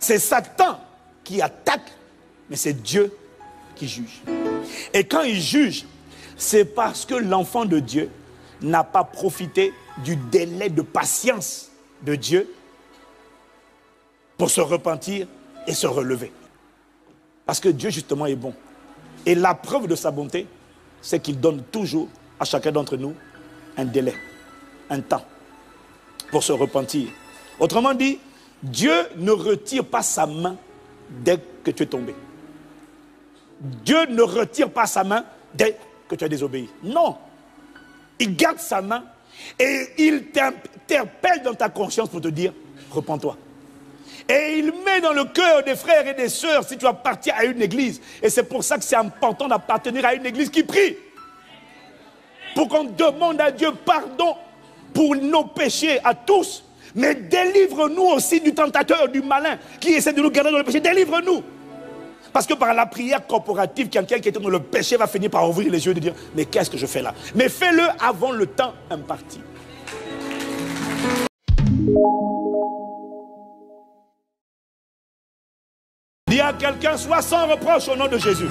C'est Satan qui attaque, mais c'est Dieu qui juge. Et quand il juge, c'est parce que l'enfant de Dieu n'a pas profité du délai de patience de Dieu pour se repentir et se relever. Parce que Dieu justement est bon. Et la preuve de sa bonté, c'est qu'il donne toujours à chacun d'entre nous un délai, un temps pour se repentir. Autrement dit, Dieu ne retire pas sa main dès que tu es tombé. Dieu ne retire pas sa main dès que tu as désobéi. Non. Il garde sa main et il t'interpelle dans ta conscience pour te dire, repens-toi. Et il met dans le cœur des frères et des sœurs si tu appartiens à une église. Et c'est pour ça que c'est important d'appartenir à une église qui prie. Pour qu'on demande à Dieu pardon pour nos péchés à tous. Mais délivre-nous aussi du tentateur, du malin qui essaie de nous garder dans le péché. Délivre-nous. Parce que par la prière corporative, quelqu'un qui est dans le péché va finir par ouvrir les yeux et dire, mais qu'est-ce que je fais là? Mais fais-le avant le temps imparti. Dis à quelqu'un, sois sans reproche au nom de Jésus.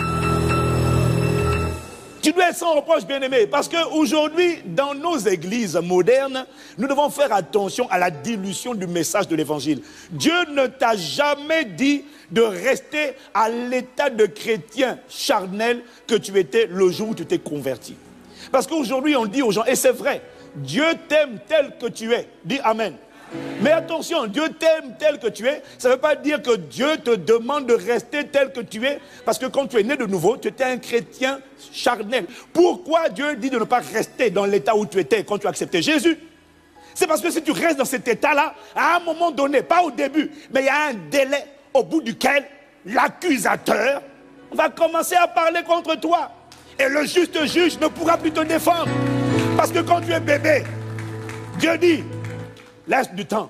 Tu dois être sans reproche, bien-aimé, parce qu'aujourd'hui, dans nos églises modernes, nous devons faire attention à la dilution du message de l'évangile. Dieu ne t'a jamais dit de rester à l'état de chrétien charnel que tu étais le jour où tu t'es converti. Parce qu'aujourd'hui, on dit aux gens, et c'est vrai, Dieu t'aime tel que tu es. Dis Amen. Mais attention, Dieu t'aime tel que tu es. Ça ne veut pas dire que Dieu te demande de rester tel que tu es. Parce que quand tu es né de nouveau, tu étais un chrétien charnel. Pourquoi Dieu dit de ne pas rester dans l'état où tu étais quand tu as accepté Jésus? C'est parce que si tu restes dans cet état-là, à un moment donné, pas au début, mais il y a un délai au bout duquel l'accusateur va commencer à parler contre toi. Et le juste juge ne pourra plus te défendre. Parce que quand tu es bébé, Dieu dit, laisse du temps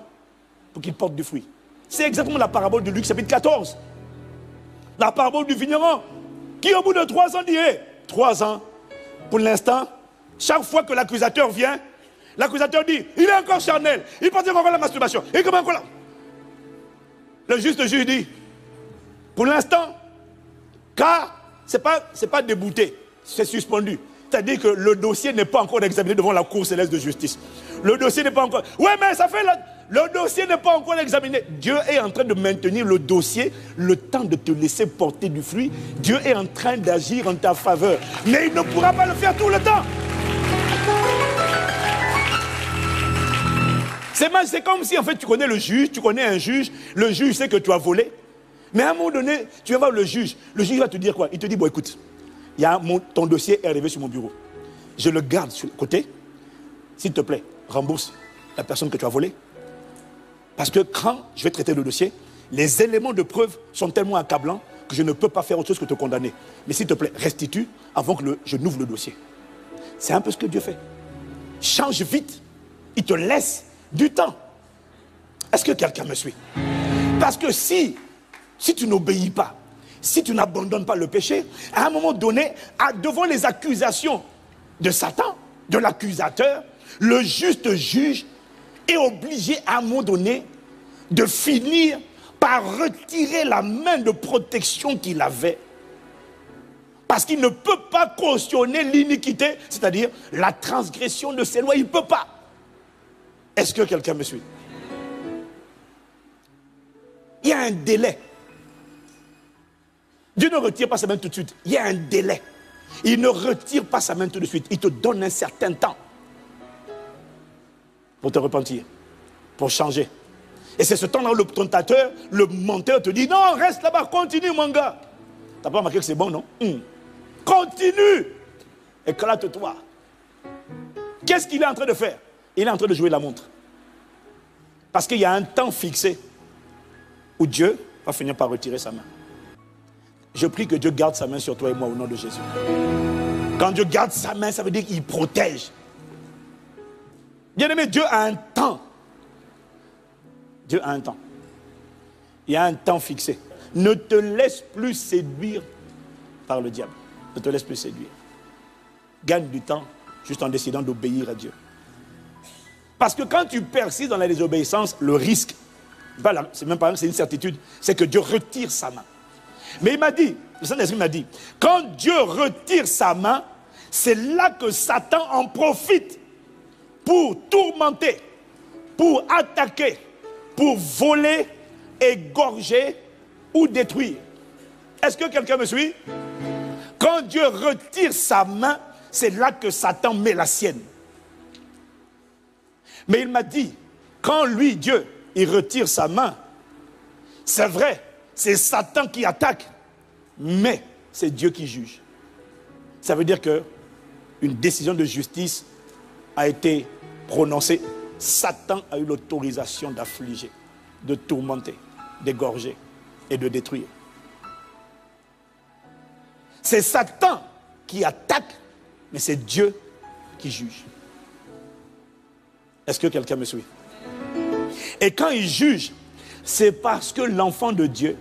pour qu'il porte du fruit. C'est exactement la parabole de Luc chapitre 14. La parabole du vigneron qui au bout de 3 ans dit, 3 ans, pour l'instant, chaque fois que l'accusateur vient, l'accusateur dit, il est encore charnel, il pense encore à la masturbation, il commence encore là. Le juste juge dit, pour l'instant, car c'est pas débouté, c'est suspendu. C'est-à-dire que le dossier n'est pas encore examiné devant la Cour céleste de justice. Le dossier n'est pas encore... Oui, mais ça fait... Le dossier n'est pas encore examiné. Dieu est en train de maintenir le dossier, le temps de te laisser porter du fruit. Dieu est en train d'agir en ta faveur. Mais il ne pourra pas le faire tout le temps. C'est comme si en fait tu connais le juge, tu connais un juge, le juge sait que tu as volé. Mais à un moment donné, tu vas voir le juge va te dire quoi? Il te dit, bon écoute, ton dossier est arrivé sur mon bureau. Je le garde sur le côté. S'il te plaît, rembourse la personne que tu as volée. Parce que quand je vais traiter le dossier, les éléments de preuve sont tellement accablants que je ne peux pas faire autre chose que te condamner. Mais s'il te plaît, restitue avant que je n'ouvre le dossier. C'est un peu ce que Dieu fait. Change vite. Il te laisse du temps. Est-ce que quelqu'un me suit? Parce que si tu n'obéis pas, si tu n'abandonnes pas le péché, à un moment donné, devant les accusations de Satan, de l'accusateur, le juste juge est obligé à un moment donné de finir par retirer la main de protection qu'il avait. Parce qu'il ne peut pas cautionner l'iniquité, c'est-à-dire la transgression de ses lois. Il ne peut pas. Est-ce que quelqu'un me suit? Il y a un délai. Dieu ne retire pas sa main tout de suite. Il y a un délai. Il ne retire pas sa main tout de suite. Il te donne un certain temps pour te repentir, pour changer. Et c'est ce temps-là où le tentateur, le menteur te dit, non, reste là-bas, continue mon gars. T'as pas remarqué que c'est bon, non? Continue. Éclate-toi. Qu'est-ce qu'il est en train de faire? Il est en train de jouer la montre. Parce qu'il y a un temps fixé où Dieu va finir par retirer sa main. Je prie que Dieu garde sa main sur toi et moi au nom de Jésus. Quand Dieu garde sa main, ça veut dire qu'il protège. Bien-aimé, Dieu a un temps. Dieu a un temps. Il y a un temps fixé. Ne te laisse plus séduire par le diable. Ne te laisse plus séduire. Gagne du temps juste en décidant d'obéir à Dieu. Parce que quand tu persistes dans la désobéissance, le risque, c'est même pas c'est une certitude, c'est que Dieu retire sa main. Mais il m'a dit, le Saint-Esprit m'a dit, quand Dieu retire sa main, c'est là que Satan en profite pour tourmenter, pour attaquer, pour voler, égorger ou détruire. Est-ce que quelqu'un me suit? Quand Dieu retire sa main, c'est là que Satan met la sienne. Mais il m'a dit, quand lui, Dieu, il retire sa main, c'est vrai, c'est Satan qui attaque, mais c'est Dieu qui juge. Ça veut dire que une décision de justice a été prononcée. Satan a eu l'autorisation d'affliger, de tourmenter, d'égorger et de détruire. C'est Satan qui attaque, mais c'est Dieu qui juge. Est-ce que quelqu'un me suit? Et quand il juge, c'est parce que l'enfant de Dieu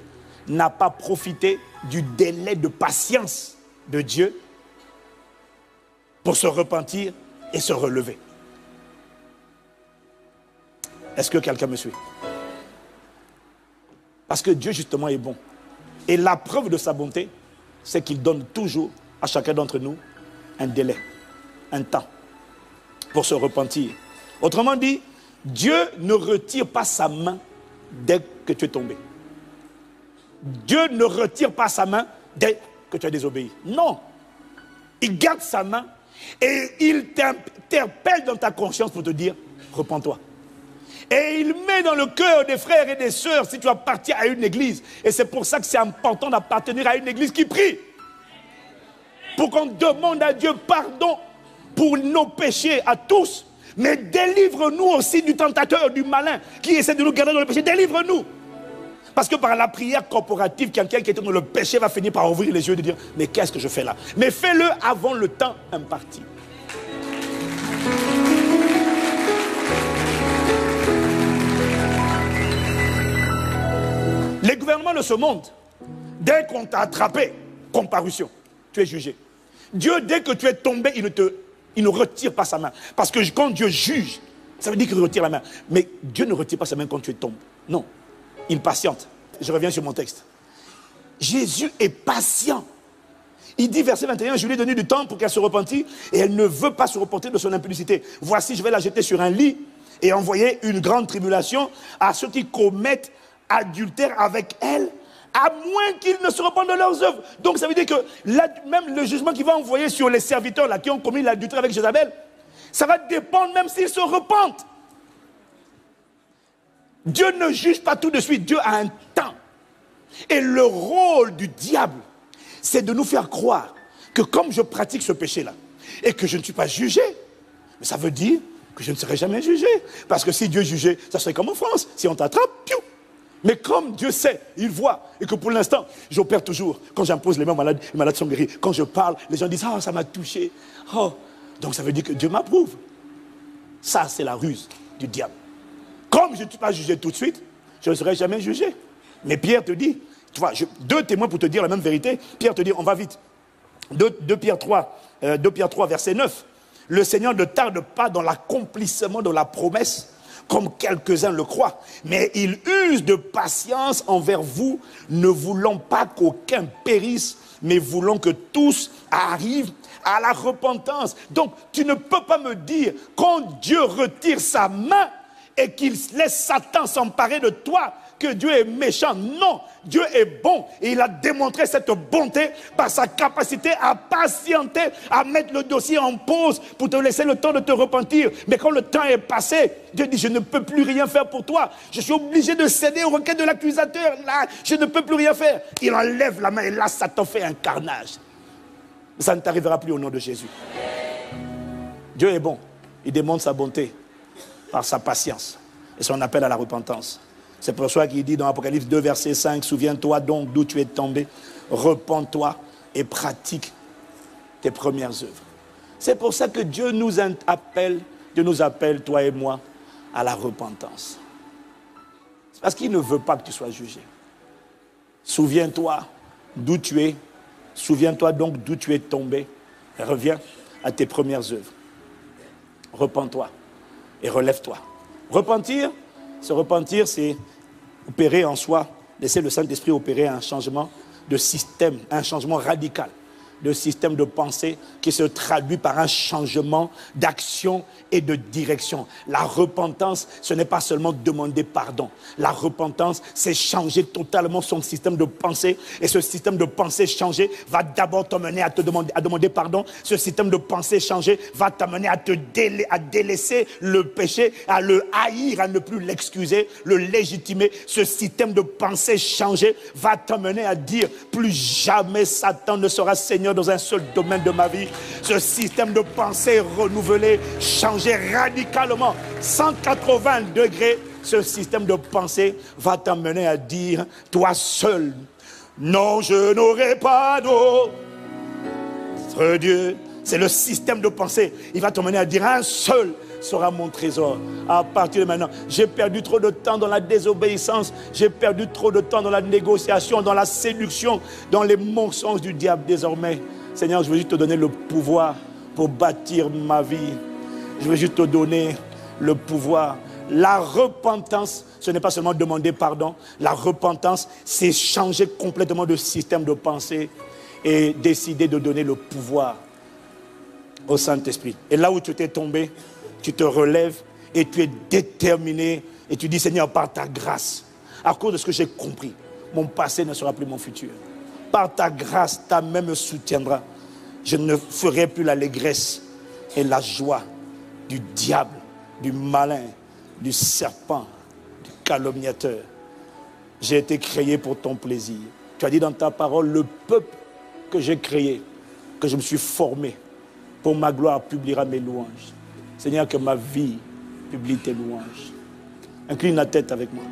n'a pas profité du délai de patience de Dieu pour se repentir et se relever. Est-ce que quelqu'un me suit? Parce que Dieu justement est bon. Et la preuve de sa bonté, c'est qu'il donne toujours à chacun d'entre nous un délai, un temps pour se repentir. Autrement dit, Dieu ne retire pas sa main dès que tu es tombé. Dieu ne retire pas sa main dès que tu as désobéi. Non. Il garde sa main et il t'interpelle dans ta conscience pour te dire, repens-toi. Et il met dans le cœur des frères et des sœurs si tu appartiens à une église. Et c'est pour ça que c'est important d'appartenir à une église qui prie. Pour qu'on demande à Dieu pardon pour nos péchés à tous. Mais délivre-nous aussi du tentateur, du malin qui essaie de nous garder dans le péché. Délivre-nous. Parce que par la prière corporative, quelqu'un qui est dans le péché va finir par ouvrir les yeux et dire, mais qu'est-ce que je fais là? Mais fais-le avant le temps imparti. Les gouvernements de ce monde, dès qu'on t'a attrapé, comparution, tu es jugé. Dieu, dès que tu es tombé, il ne retire pas sa main. Parce que quand Dieu juge, ça veut dire qu'il retire la main. Mais Dieu ne retire pas sa main quand tu tombes. Non, il patiente. Je reviens sur mon texte. Jésus est patient. Il dit, verset 21, je lui ai donné du temps pour qu'elle se repentisse et elle ne veut pas se repentir de son impudicité. Voici, je vais la jeter sur un lit et envoyer une grande tribulation à ceux qui commettent adultère avec elle, à moins qu'ils ne se repentent de leurs œuvres. Donc ça veut dire que là, même le jugement qu'il va envoyer sur les serviteurs là, qui ont commis l'adultère avec Jézabel, ça va dépendre même s'ils se repentent. Dieu ne juge pas tout de suite, Dieu a un temps. Et le rôle du diable, c'est de nous faire croire que comme je pratique ce péché-là, et que je ne suis pas jugé, ça veut dire que je ne serai jamais jugé. Parce que si Dieu jugeait, ça serait comme en France. Si on t'attrape, piou. Mais comme Dieu sait, il voit, et que pour l'instant, j'opère toujours. Quand j'impose les mains malades, les malades sont guéris. Quand je parle, les gens disent, ah, ça m'a touché. Oh. Donc ça veut dire que Dieu m'approuve. Ça, c'est la ruse du diable. Comme je ne suis pas jugé tout de suite, je ne serai jamais jugé. Mais Pierre te dit, tu vois, deux témoins pour te dire la même vérité. Pierre te dit, on va vite. 2 Pierre 3, verset 9. Le Seigneur ne tarde pas dans l'accomplissement de la promesse, comme quelques-uns le croient, mais il use de patience envers vous, ne voulant pas qu'aucun périsse, mais voulant que tous arrivent à la repentance. Donc, tu ne peux pas me dire, quand Dieu retire sa main et qu'il laisse Satan s'emparer de toi, que Dieu est méchant. Non, Dieu est bon et il a démontré cette bonté par sa capacité à patienter, à mettre le dossier en pause pour te laisser le temps de te repentir. Mais quand le temps est passé, Dieu dit, je ne peux plus rien faire pour toi. Je suis obligé de céder aux requêtes de l'accusateur. Là, je ne peux plus rien faire. Il enlève la main et là, Satan fait un carnage. Ça ne t'arrivera plus au nom de Jésus. Dieu est bon. Il démontre sa bonté par sa patience et son appel à la repentance. C'est pour ça qu'il dit dans Apocalypse 2, verset 5, souviens-toi donc d'où tu es tombé, repens-toi et pratique tes premières œuvres. C'est pour ça que Dieu nous appelle, toi et moi, à la repentance. C'est parce qu'il ne veut pas que tu sois jugé. Souviens-toi d'où tu es, souviens-toi donc d'où tu es tombé, et reviens à tes premières œuvres. Repens-toi et relève-toi. Se repentir, c'est opérer en soi, laisser le Saint-Esprit opérer un changement de système, un changement radical de système de pensée qui se traduit par un changement d'action et de direction. La repentance, ce n'est pas seulement demander pardon. La repentance, c'est changer totalement son système de pensée. Et ce système de pensée changé va d'abord t'amener à demander pardon. Ce système de pensée changé va t'amener à délaisser le péché, à le haïr, à ne plus l'excuser, le légitimer. Ce système de pensée changé va t'amener à dire plus jamais Satan ne sera Seigneur dans un seul domaine de ma vie. Ce système de pensée renouvelé, changé radicalement, 180 degrés, ce système de pensée va t'amener à dire, toi seul, non, je n'aurai pas d'autre Dieu. C'est le système de pensée. Il va t'amener à dire, un seul sera mon trésor. À partir de maintenant, j'ai perdu trop de temps dans la désobéissance, j'ai perdu trop de temps dans la négociation, dans la séduction, dans les mensonges du diable. Désormais, Seigneur, je veux juste te donner le pouvoir pour bâtir ma vie. Je veux juste te donner le pouvoir. La repentance, ce n'est pas seulement demander pardon. La repentance, c'est changer complètement de système de pensée et décider de donner le pouvoir au Saint-Esprit. Et là où tu t'es tombé, tu te relèves et tu es déterminé et tu dis, Seigneur, par ta grâce, à cause de ce que j'ai compris, mon passé ne sera plus mon futur. Par ta grâce, ta main me soutiendra. Je ne ferai plus l'allégresse et la joie du diable, du malin, du serpent, du calomniateur. J'ai été créé pour ton plaisir. Tu as dit dans ta parole, le peuple que j'ai créé, que je me suis formé, pour ma gloire publiera mes louanges. Seigneur, que ma vie publie tes louanges. Incline la tête avec moi.